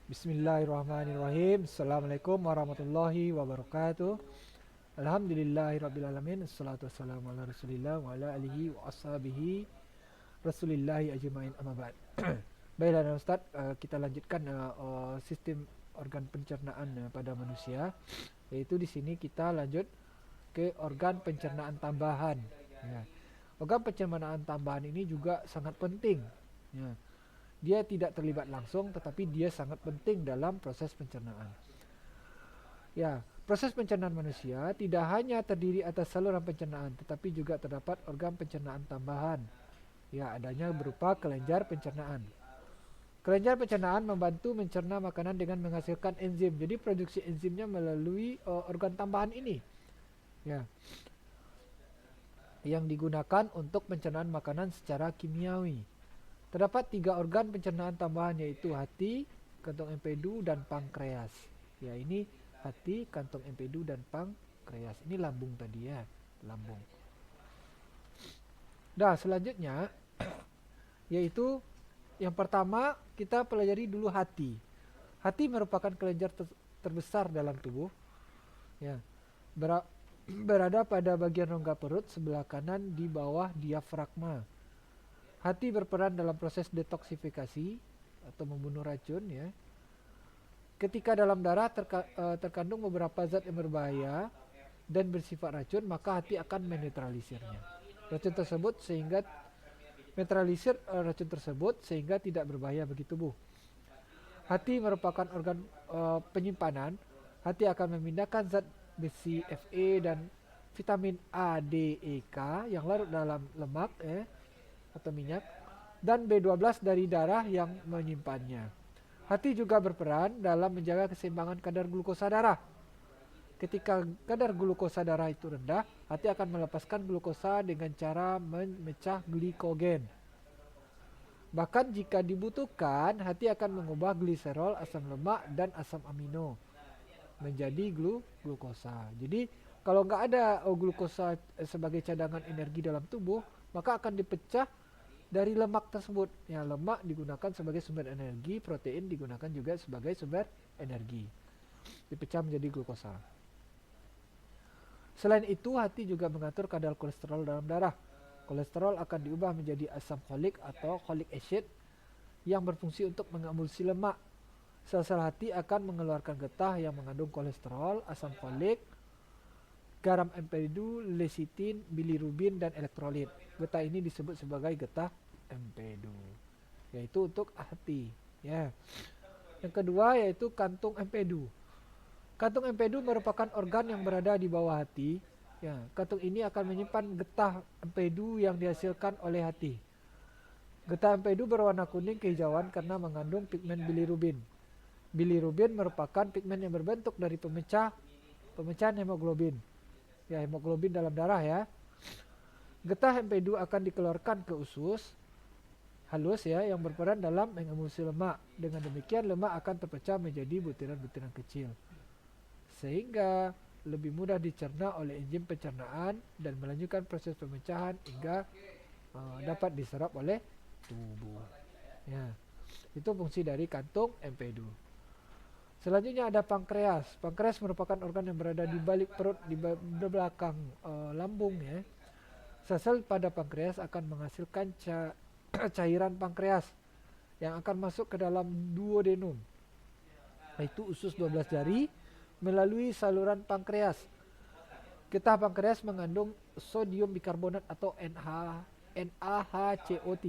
Bismillahirrahmanirrahim. Assalamualaikum warahmatullahi wabarakatuh. Alhamdulillahirrabbilalamin. Assalatu wassalamu ala rasulillah wa ala alihi wa ashabihi rasulillahi ajma'in amma ba'd. Baiklah Ustaz, kita lanjutkan sistem organ pencernaan pada manusia. Yaitu di sini kita lanjut ke organ pencernaan tambahan. Ya. Organ pencernaan tambahan ini juga sangat penting. Ya. Dia tidak terlibat langsung tetapi dia sangat penting dalam proses pencernaan. Ya, proses pencernaan manusia tidak hanya terdiri atas saluran pencernaan tetapi juga terdapat organ pencernaan tambahan. Ya, adanya berupa kelenjar pencernaan. Kelenjar pencernaan membantu mencerna makanan dengan menghasilkan enzim. Jadi produksi enzimnya melalui organ tambahan ini. Ya, yang digunakan untuk pencernaan makanan secara kimiawi. Terdapat 3 organ pencernaan tambahan yaitu hati, kantong empedu, dan pankreas. Ya, ini hati, kantong empedu, dan pankreas. Ini lambung tadi ya, lambung. Nah, selanjutnya yaitu yang pertama kita pelajari dulu hati. Hati merupakan kelenjar terbesar dalam tubuh. Ya, berada pada bagian rongga perut sebelah kanan di bawah diafragma. Hati berperan dalam proses detoksifikasi atau membunuh racun ya. Ketika dalam darah terkandung beberapa zat yang berbahaya dan bersifat racun, maka hati akan menetralisirnya. Racun tersebut sehingga racun tersebut sehingga tidak berbahaya bagi tubuh. Hati merupakan organ penyimpanan. Hati akan memindahkan zat besi Fe dan vitamin A, D, E, K yang larut dalam lemak atau minyak dan B12 dari darah yang menyimpannya. Hati juga berperan dalam menjaga keseimbangan kadar glukosa darah. Ketika kadar glukosa darah itu rendah, hati akan melepaskan glukosa dengan cara memecah glikogen. Bahkan jika dibutuhkan, hati akan mengubah gliserol, asam lemak, dan asam amino menjadi glukosa. Jadi kalau nggak ada glukosa sebagai cadangan energi dalam tubuh, maka akan dipecah dari lemak tersebut. Ya, lemak digunakan sebagai sumber energi, protein digunakan juga sebagai sumber energi. Dipecah menjadi glukosa. Selain itu, hati juga mengatur kadar kolesterol dalam darah. Kolesterol akan diubah menjadi asam folik atau folic acid yang berfungsi untuk mengemulsi lemak. Sel-sel hati akan mengeluarkan getah yang mengandung kolesterol, asam folik, garam empedu, lecitin, bilirubin, dan elektrolit. Getah ini disebut sebagai getah empedu, yaitu untuk hati. Ya. Yang kedua yaitu kantung empedu. Kantung empedu merupakan organ yang berada di bawah hati. Ya, kantung ini akan menyimpan getah empedu yang dihasilkan oleh hati. Getah empedu berwarna kuning kehijauan karena mengandung pigmen bilirubin. Bilirubin merupakan pigmen yang berbentuk dari pemecahan hemoglobin. Ya, hemoglobin dalam darah ya. Getah empedu akan dikeluarkan ke usus halus ya yang berperan dalam mengemulsi lemak. Dengan demikian lemak akan terpecah menjadi butiran-butiran kecil. Sehingga lebih mudah dicerna oleh enzim pencernaan dan melanjutkan proses pemecahan hingga dapat diserap oleh tubuh. Ya. Itu fungsi dari kantung empedu. Selanjutnya ada pankreas. Pankreas merupakan organ yang berada di balik perut di belakang lambung ya. Sel pada pankreas akan menghasilkan cairan pankreas yang akan masuk ke dalam duodenum, yaitu usus 12 jari melalui saluran pankreas. Getah pankreas mengandung sodium bikarbonat atau NaHCO3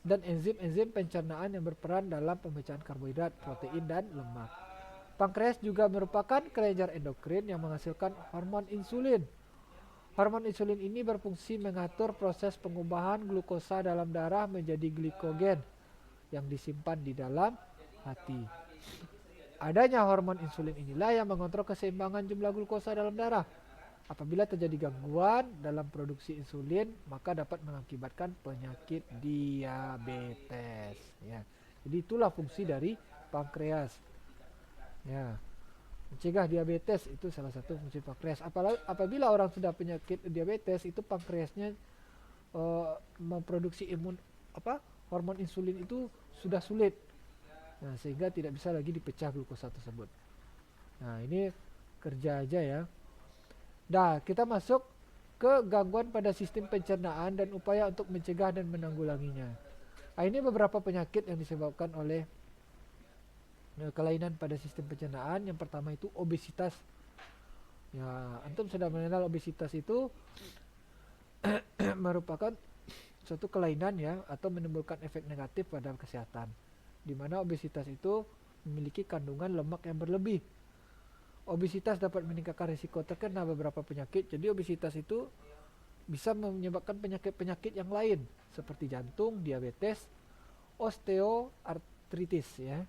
dan enzim-enzim pencernaan yang berperan dalam pemecahan karbohidrat, protein, dan lemak. Pankreas juga merupakan kelenjar endokrin yang menghasilkan hormon insulin. Hormon insulin ini berfungsi mengatur proses pengubahan glukosa dalam darah menjadi glikogen yang disimpan di dalam hati. Adanya hormon insulin inilah yang mengontrol keseimbangan jumlah glukosa dalam darah. Apabila terjadi gangguan dalam produksi insulin, maka dapat mengakibatkan penyakit diabetes. Ya. Jadi itulah fungsi dari pankreas. Ya, mencegah diabetes itu salah satu fungsi pankreas. Apabila orang sudah penyakit diabetes, itu pankreasnya memproduksi hormon insulin itu sudah sulit. Nah, sehingga tidak bisa lagi dipecah glukosa tersebut. Nah, ini kerja aja ya. Nah, kita masuk ke gangguan pada sistem pencernaan dan upaya untuk mencegah dan menanggulanginya. Nah, ini beberapa penyakit yang disebabkan oleh kelainan pada sistem pencernaan. Yang pertama itu obesitas. Ya, antum sudah mengenal obesitas itu merupakan suatu kelainan ya, atau menimbulkan efek negatif pada kesehatan, di mana obesitas itu memiliki kandungan lemak yang berlebih. Obesitas dapat meningkatkan risiko terkena beberapa penyakit. Jadi obesitas itu bisa menyebabkan penyakit-penyakit yang lain seperti jantung, diabetes, osteoartritis ya.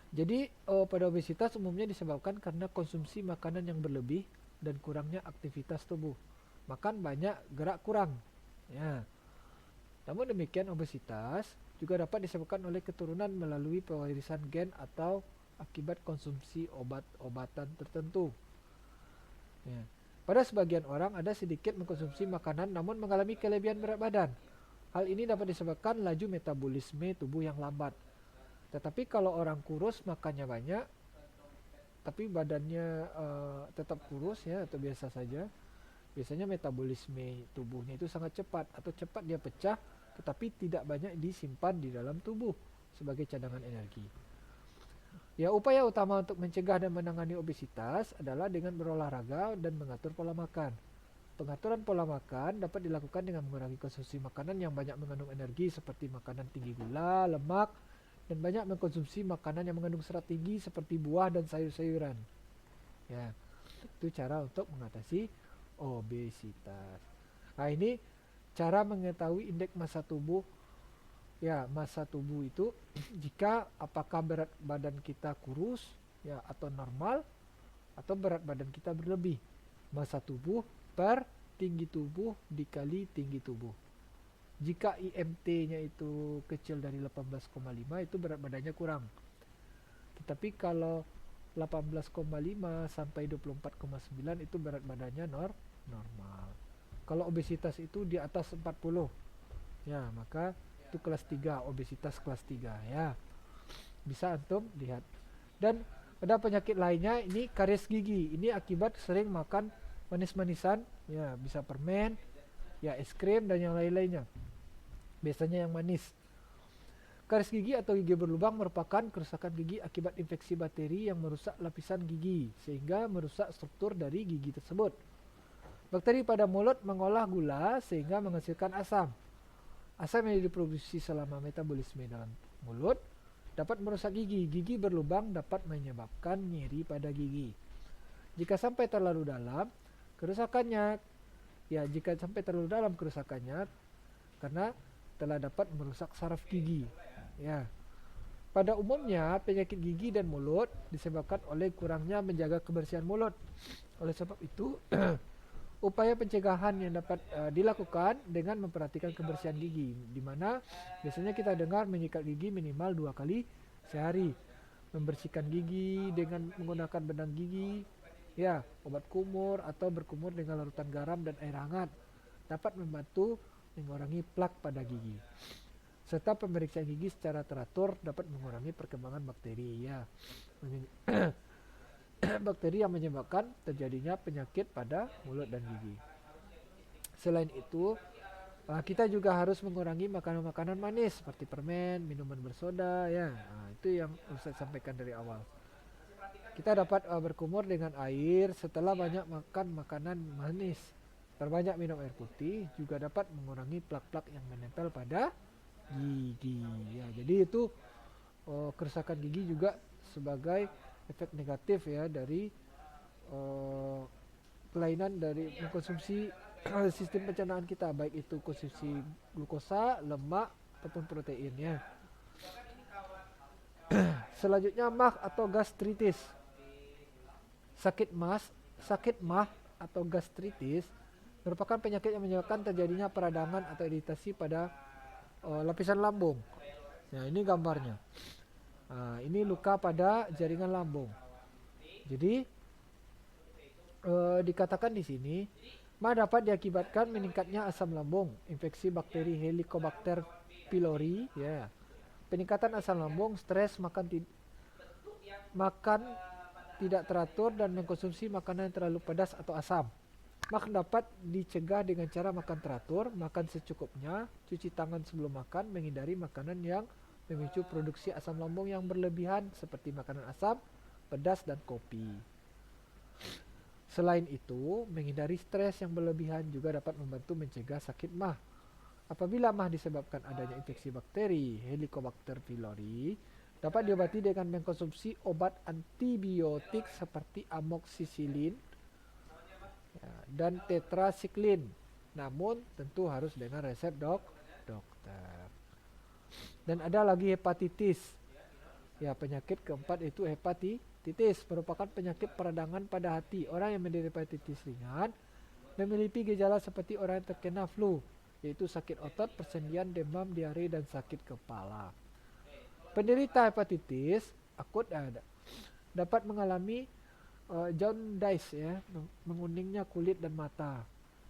Jadi pada obesitas umumnya disebabkan karena konsumsi makanan yang berlebih dan kurangnya aktivitas tubuh. Makan banyak, gerak kurang. Ya. Namun demikian obesitas juga dapat disebabkan oleh keturunan melalui pewarisan gen atau akibat konsumsi obat-obatan tertentu. Ya. Pada sebagian orang ada sedikit mengkonsumsi makanan namun mengalami kelebihan berat badan. Hal ini dapat disebabkan laju metabolisme tubuh yang lambat. Tetapi kalau orang kurus makannya banyak, tapi badannya tetap kurus ya atau biasa saja, biasanya metabolisme tubuhnya itu sangat cepat atau cepat dia pecah, tetapi tidak banyak disimpan di dalam tubuh sebagai cadangan energi. Ya, upaya utama untuk mencegah dan menangani obesitas adalah dengan berolahraga dan mengatur pola makan. Pengaturan pola makan dapat dilakukan dengan mengurangi konsumsi makanan yang banyak mengandung energi seperti makanan tinggi gula, lemak, dan banyak mengkonsumsi makanan yang mengandung serat tinggi seperti buah dan sayur-sayuran. Ya, itu cara untuk mengatasi obesitas. Nah, ini cara mengetahui indeks massa tubuh. Ya, massa tubuh itu jika apakah berat badan kita kurus ya atau normal atau berat badan kita berlebih. Massa tubuh per tinggi tubuh dikali tinggi tubuh. Jika IMT-nya itu kecil dari 18,5 itu berat badannya kurang. Tetapi kalau 18,5 sampai 24,9 itu berat badannya normal. Kalau obesitas itu di atas 40, ya maka itu kelas 3, obesitas kelas 3 ya. Bisa antum lihat. Dan ada penyakit lainnya, ini karies gigi. Ini akibat sering makan manis-manisan, ya bisa permen, ya es krim dan yang lain-lainnya. Biasanya yang manis. Karies gigi atau gigi berlubang merupakan kerusakan gigi akibat infeksi bakteri yang merusak lapisan gigi sehingga merusak struktur dari gigi tersebut. Bakteri pada mulut mengolah gula sehingga menghasilkan asam. Asam yang diproduksi selama metabolisme dalam mulut dapat merusak gigi. Gigi berlubang dapat menyebabkan nyeri pada gigi. Jika sampai terlalu dalam kerusakannya, karena telah dapat merusak saraf gigi. Ya. Pada umumnya penyakit gigi dan mulut disebabkan oleh kurangnya menjaga kebersihan mulut. Oleh sebab itu, upaya pencegahan yang dapat dilakukan dengan memperhatikan kebersihan gigi, di mana biasanya kita dengar menyikat gigi minimal 2 kali sehari, membersihkan gigi dengan menggunakan benang gigi, ya, obat kumur atau berkumur dengan larutan garam dan air hangat dapat membantu mengurangi plak pada gigi. Serta pemeriksaan gigi secara teratur dapat mengurangi perkembangan bakteri, ya. Bakteri yang menyebabkan terjadinya penyakit pada mulut dan gigi. Selain itu, kita juga harus mengurangi makanan-makanan manis seperti permen, minuman bersoda, ya. Nah, itu yang Ustaz sampaikan dari awal. Kita dapat berkumur dengan air setelah banyak makan makanan manis. Perbanyak minum air putih juga dapat mengurangi plak-plak yang menempel pada gigi. Ya, jadi itu kerusakan gigi juga sebagai efek negatif ya dari kelainan dari mengkonsumsi sistem pencernaan kita, baik itu konsumsi glukosa, lemak ataupun protein ya. Selanjutnya mah atau gastritis. Sakit mah atau gastritis merupakan penyakit yang menyebabkan terjadinya peradangan atau iritasi pada lapisan lambung. Nah, ini gambarnya. Ini luka pada jaringan lambung. Jadi dikatakan di sini mah dapat diakibatkan meningkatnya asam lambung, infeksi bakteri Helicobacter pylori, ya, peningkatan asam lambung, stres, makan tidak teratur, dan mengkonsumsi makanan yang terlalu pedas atau asam. Maka dapat dicegah dengan cara makan teratur, makan secukupnya, cuci tangan sebelum makan, menghindari makanan yang memicu produksi asam lambung yang berlebihan seperti makanan asam, pedas, dan kopi. Selain itu, menghindari stres yang berlebihan juga dapat membantu mencegah sakit MAH. Apabila MAH disebabkan adanya infeksi bakteri Helicobacter pylori, dapat diobati dengan mengkonsumsi obat antibiotik seperti amoxicillin dan tetrasiklin. Namun tentu harus dengan resep dokter. Dan ada lagi hepatitis. Ya, penyakit keempat itu hepatitis, merupakan penyakit peradangan pada hati. Orang yang menderita hepatitis ringan memiliki gejala seperti orang yang terkena flu, yaitu sakit otot, persendian, demam, diare, dan sakit kepala. Penderita hepatitis akut dapat mengalami jaundice, ya, menguningnya kulit dan mata,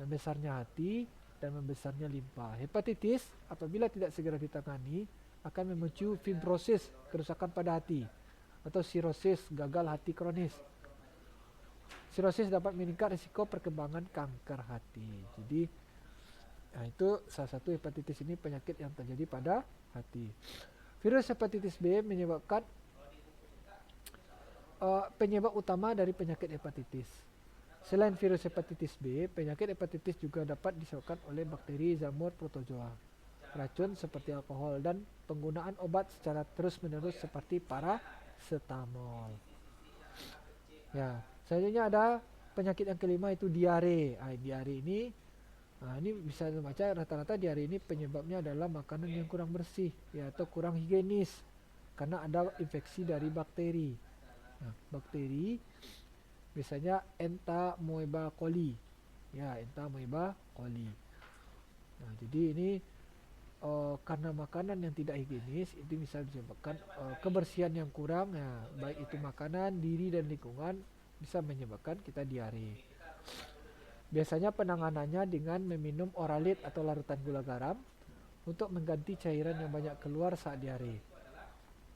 membesarnya hati, dan membesarnya limpa. Hepatitis apabila tidak segera ditangani akan memicu fibrosis, kerusakan pada hati, atau sirosis, gagal hati kronis. Sirosis dapat meningkat risiko perkembangan kanker hati. Jadi itu salah satu hepatitis, ini penyakit yang terjadi pada hati. Virus hepatitis B menyebabkan penyebab utama dari penyakit hepatitis. Selain virus hepatitis B, penyakit hepatitis juga dapat disebabkan oleh bakteri jamur protozoa, racun seperti alkohol, dan penggunaan obat secara terus-menerus seperti paracetamol. Ya, selanjutnya ada penyakit yang kelima, itu diare. Diare ini bisa dibaca, rata-rata diare ini penyebabnya adalah makanan yang kurang bersih, ya, atau kurang higienis karena ada infeksi dari bakteri. Nah, bakteri biasanya Entamoeba coli. Ya, Entamoeba coli. Nah, jadi ini karena makanan yang tidak higienis itu bisa menyebabkan kebersihan yang kurang, ya, baik itu makanan, diri, dan lingkungan, bisa menyebabkan kita diare. Biasanya penanganannya dengan meminum oralit atau larutan gula garam untuk mengganti cairan yang banyak keluar saat diare.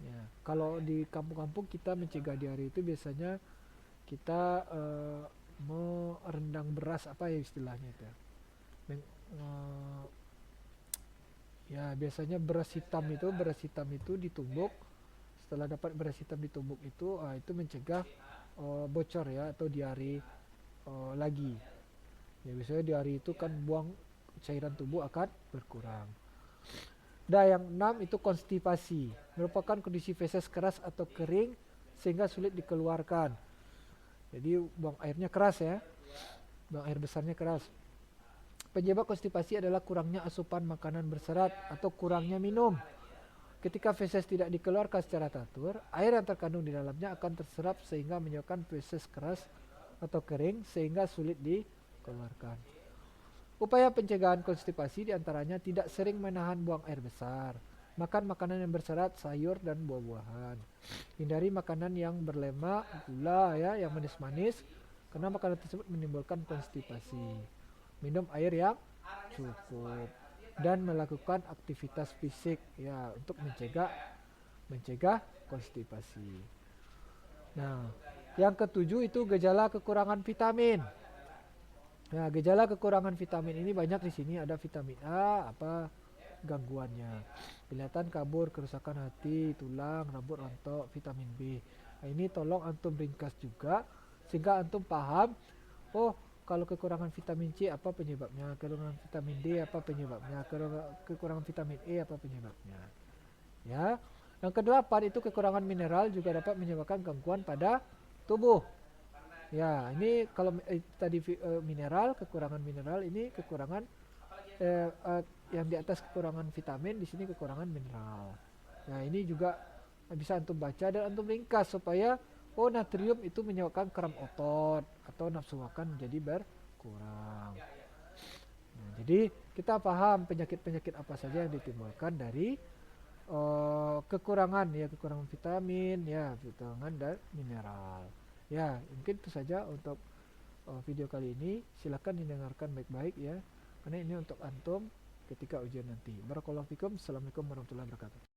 Ya, kalau di kampung-kampung kita mencegah diare itu biasanya kita merendang beras, apa ya istilahnya itu, ya biasanya beras hitam itu ditumbuk. Setelah dapat beras hitam ditumbuk itu mencegah bocor, ya, atau diare lagi. Ya, biasanya diare itu kan buang cairan tubuh akan berkurang. Dan yang 6 itu konstipasi, merupakan kondisi feses keras atau kering sehingga sulit dikeluarkan. Jadi buang airnya keras, ya, buang air besarnya keras. Penyebab konstipasi adalah kurangnya asupan makanan berserat atau kurangnya minum. Ketika feses tidak dikeluarkan secara teratur, air yang terkandung di dalamnya akan terserap sehingga menyebabkan feses keras atau kering sehingga sulit dikeluarkan. Upaya pencegahan konstipasi diantaranya tidak sering menahan buang air besar, makan makanan yang berserat, sayur, dan buah-buahan. Hindari makanan yang berlemak, gula, ya, yang manis-manis, karena makanan tersebut menimbulkan konstipasi. Minum air yang cukup dan melakukan aktivitas fisik, ya, untuk mencegah konstipasi. Nah, yang ketujuh itu gejala kekurangan vitamin. Nah, gejala kekurangan vitamin ini banyak di sini. Ada vitamin A, gangguannya, kelihatan kabur, kerusakan hati, tulang, rambut rontok. Vitamin B, nah, ini tolong antum ringkas juga sehingga antum paham, oh, kalau kekurangan vitamin C apa penyebabnya, kekurangan vitamin D apa penyebabnya, kekurangan vitamin E apa penyebabnya. Ya, yang kedelapan itu kekurangan mineral juga dapat menyebabkan gangguan pada tubuh. Ya, ini kalau tadi mineral, kekurangan mineral, ini kekurangan yang di atas kekurangan vitamin, di sini kekurangan mineral. Nah, ini juga bisa antum baca dan antum ringkas supaya natrium itu menyebabkan kram otot atau nafsu makan menjadi berkurang. Nah, jadi kita paham penyakit-penyakit apa saja yang ditimbulkan dari kekurangan vitamin, ya, vitamin dan mineral. Ya, mungkin itu saja untuk video kali ini. Silakan didengarkan baik-baik, ya, karena ini untuk antum ketika ujian nanti. Barakallahu fikum. Assalamualaikum warahmatullahi wabarakatuh.